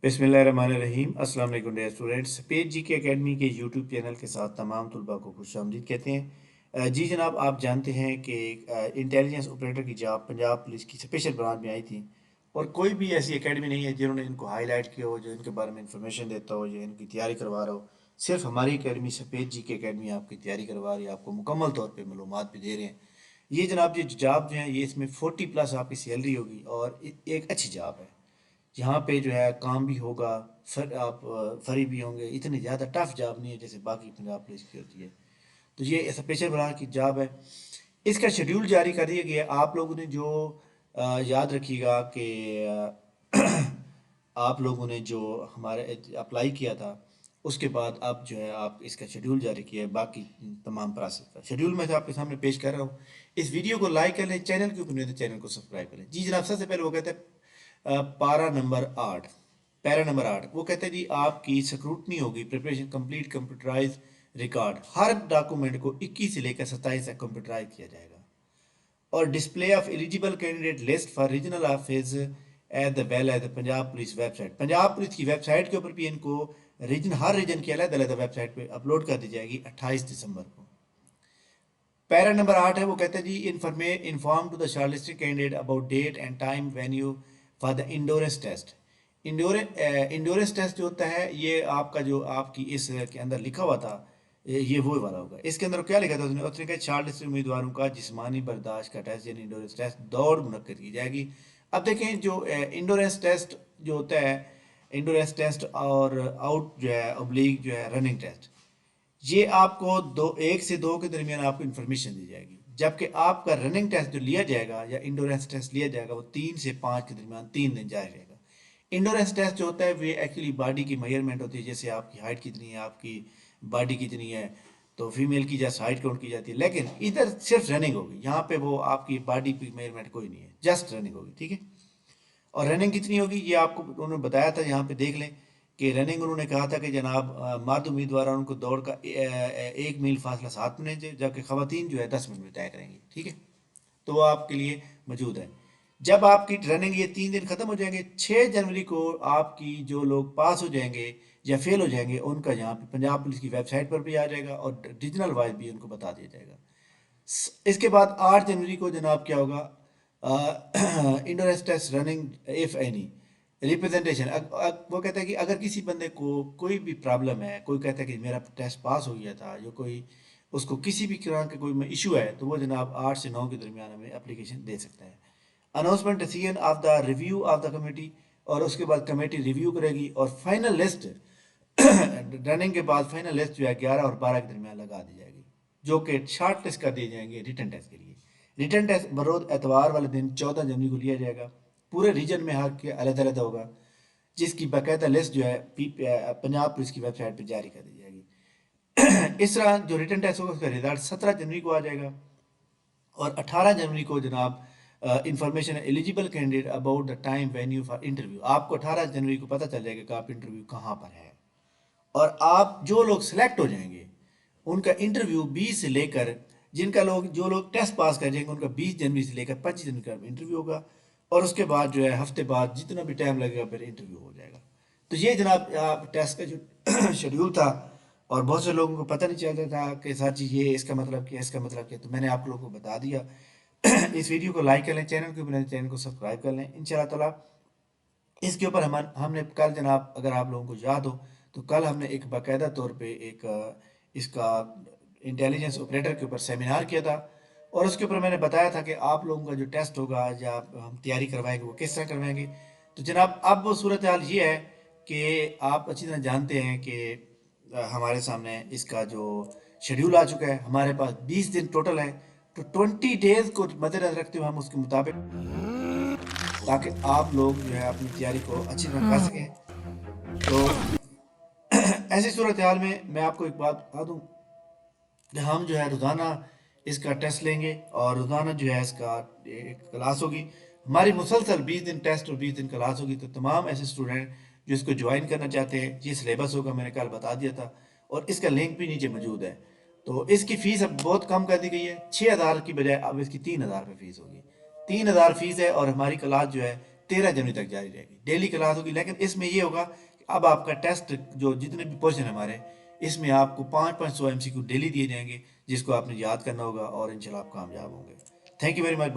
बिस्मिल्लाहिर्रहमानिर्रहीम। अस्सलाम वालेकुम डियर स्टूडेंट्स। पेज जी के एकेडमी के यूट्यूब चैनल के साथ तमाम तुलबा को खुशामदीद कहते हैं। जी जनाब, आप जानते हैं कि इंटेलिजेंस ऑपरेटर की जॉब पंजाब पुलिस की स्पेशल ब्रांच में आई थी, और कोई भी ऐसी एकेडमी नहीं है जिन्होंने इनको हाईलाइट किया हो, जो इनके बारे में इंफॉर्मेशन देता हो, जो इनकी तैयारी करवा रहा हो। सिर्फ हमारी एकेडमी सपेज जी की एकेडमी आपकी तैयारी करवा रही है, आपको मुकम्मल तौर पर मालूमात भी दे रहे हैं। ये जनाब, ये जॉब जो है, ये इसमें 40+ आपकी सैलरी होगी, और एक अच्छी जॉब है। यहाँ पे जो है काम भी होगा, आप फ्री भी होंगे। इतनी ज़्यादा टफ जॉब नहीं है जैसे बाकी पंजाब पुलिस की होती है। तो ये स्पेशल ब्रांच की जॉब है। इसका शेड्यूल जारी कर दिया गया है। आप लोगों ने जो याद रखिएगा कि आप लोगों ने जो हमारे अप्लाई किया था, उसके बाद अब जो है आप इसका शेड्यूल जारी किया है। बाकी तमाम प्रोसेस का शेड्यूल मैं तो आपके सामने पेश कर रहा हूँ। इस वीडियो को लाइक कर लें, चैनल के ऊपर नहीं तो चैनल को सब्सक्राइब कर लें। जी जनाब, सबसे पहले वो कहते हैं पैरा नंबर 8 वो कहते हैं जी, आपकी स्क्रूटनी होगी, प्रिपरेशन कंप्लीट, कंप्यूटराइज रिकॉर्ड। हर डॉक्यूमेंट को 21 से लेकर 27 तक कंप्यूटराइज किया जाएगा। और display of eligible candidate list for regional office at the well at the Punjab police website. Punjab police की वेबसाइट के ऊपर भी इनको हर रीजन की अलग अलग वेबसाइट पे अपलोड कर दी जाएगी 28 दिसंबर को। पैरा नंबर 8 है, वो कहते हैं जी, inform to the shortlisted candidate about date and time venue for the endurance test. Endurance test जो होता है, ये आपका जो आपकी इस के अंदर लिखा हुआ था, ये वो वाला होगा। इसके अंदर क्या लिखा था उसने कहा, शॉर्टलिस्टेड उम्मीदवारों का जिस्मानी बर्दाश्त का टेस्ट यानी इंडोरेंस टेस्ट दौड़ मुनक्किद की जाएगी। अब देखें, जो इंडोरेंस टेस्ट जो होता है, इंडोरेंस टेस्ट और आउट जो है ऑब्लिक जो है रनिंग टेस्ट, ये आपको 1 से 2 के दरमियान आपको इन्फॉर्मेशन दी जाएगी। जबकि आपका रनिंग टेस्ट जो लिया जाएगा या इंडोरेंस टेस्ट लिया जाएगा, वो 3 से 5 के दरमियान 3 दिन जारी रहेगा। इंडोरेंस टेस्ट जो होता है, वो एक्चुअली बॉडी की मेजरमेंट होती है। जैसे आपकी हाइट कितनी है, आपकी बॉडी कितनी है, तो फीमेल की जैसे हाइट काउंट की जाती है। लेकिन इधर सिर्फ रनिंग होगी, यहाँ पे वो आपकी बॉडी की मेजरमेंट कोई नहीं है, जस्ट रनिंग होगी। ठीक है। और रनिंग कितनी होगी ये आपको उन्होंने बताया था, यहाँ पे देख लें कि रनिंग उन्होंने कहा था कि जनाब, मर्द उम्मीदवार उनको दौड़ का 1 मील फासला 7 मिनट है, जबकि खवातीन जो है 10 मिनट में तय करेंगी। ठीक है। तो वो आपके लिए मौजूद है। जब आपकी रनिंग ये 3 दिन खत्म हो जाएंगे, 6 जनवरी को आपकी जो लोग पास हो जाएंगे या फेल हो जाएंगे, उनका यहाँ पे पंजाब पुलिस की वेबसाइट पर भी आ जाएगा, और रीजनल वाइज भी उनको बता दिया जाएगा। इसके बाद 8 जनवरी को जनाब क्या होगा, endurance test running if any representation. वो कहता है कि अगर किसी बंदे को कोई भी प्रॉब्लम है, कोई कहता है कि मेरा टेस्ट पास हो गया था, या कोई उसको किसी भी तरह का कोई इशू है, तो वो जनाब 8 से 9 के दरमियान हमें एप्लीकेशन दे सकता है। Announcement decision of the review of the committee, और उसके बाद कमेटी रिव्यू करेगी, और फाइनल लिस्ट रनिंग के बाद फाइनल लिस्ट जो है 11 और 12 के दरमियान लगा दी जाएगी, जो कि शॉर्ट टेस्ट कर दिए जाएंगे रिटर्न टेस्ट के लिए। रिटर्न टेस्ट बरोज एतवार वाले दिन 14 जनवरी को लिया जाएगा। पूरे रीजन में हर के अलग अलग होगा, जिसकी बाकायदा लिस्ट जो है पंजाब पुलिस की वेबसाइट पर जारी कर दी जाएगी। इस तरह जो रिटर्न टेस्ट होगा, उसका रिजल्ट 17 जनवरी को आ जाएगा। और 18 जनवरी को जनाब information eligible candidate about the time venue for interview. आपको 18 जनवरी को पता चल जाएगा कि आप इंटरव्यू कहाँ पर है। और आप जो लोग सिलेक्ट हो जाएंगे, उनका इंटरव्यू 20 से लेकर जो लोग टेस्ट पास कर जाएंगे, उनका 20 जनवरी से लेकर 25 जनवरी का इंटरव्यू होगा। और उसके बाद जो है हफ्ते बाद जितना भी टाइम लगेगा, फिर इंटरव्यू हो जाएगा। तो ये जनाब टेस्ट का जो शेड्यूल था, और बहुत से लोगों को पता नहीं चलता था कि सर जी ये इसका मतलब क्या, इसका मतलब क्या, तो मैंने आप लोगों को बता दिया। इस वीडियो को लाइक कर लें, चैनल को सब्सक्राइब कर लें। इंशाल्लाह ताला इसके ऊपर हमने कल जनाब, अगर आप लोगों को याद हो, तो कल हमने एक बाकायदा तौर पे एक इसका इंटेलिजेंस ऑपरेटर के ऊपर सेमिनार किया था, और उसके ऊपर मैंने बताया था कि आप लोगों का जो टेस्ट होगा या हम तैयारी करवाएंगे, वो किस तरह करवाएंगे। तो जनाब, अब वो सूरत हाल ये है कि आप अच्छी तरह जानते हैं कि हमारे सामने इसका जो शेड्यूल आ चुका है। हमारे पास 20 दिन टोटल है, तो 20 डेज को मद्देनजर रखते हुए हम उसके मुताबिक, ताकि आप लोग जो है अपनी तैयारी को अच्छी तरह कर सकें। तो ऐसी सूरत हाल में मैं आपको एक बात बता दूं कि हम जो है रोज़ाना इसका टेस्ट लेंगे, और रोज़ाना जो है इसका एक क्लास होगी हमारी। मुसलसल 20 दिन टेस्ट और 20 दिन क्लास होगी। तो तमाम ऐसे स्टूडेंट जो इसको ज्वाइन करना चाहते हैं, ये सिलेबस होगा, मैंने कल बता दिया था, और इसका लिंक भी नीचे मौजूद है। तो इसकी फ़ीस अब बहुत कम कर दी गई है, 6,000 की बजाय अब इसकी 3,000 रुपये फ़ीस होगी। 3,000 फ़ीस है, और हमारी क्लास जो है 13 जनवरी तक जारी रहेगी, डेली क्लास होगी। लेकिन इसमें ये होगा कि अब आपका टेस्ट जो जितने भी पोर्शन हमारे, इसमें आपको 500 MCQ डेली दिए जाएंगे, जिसको आपने याद करना होगा और इंशाल्लाह आप कामयाब होंगे। Thank you very much.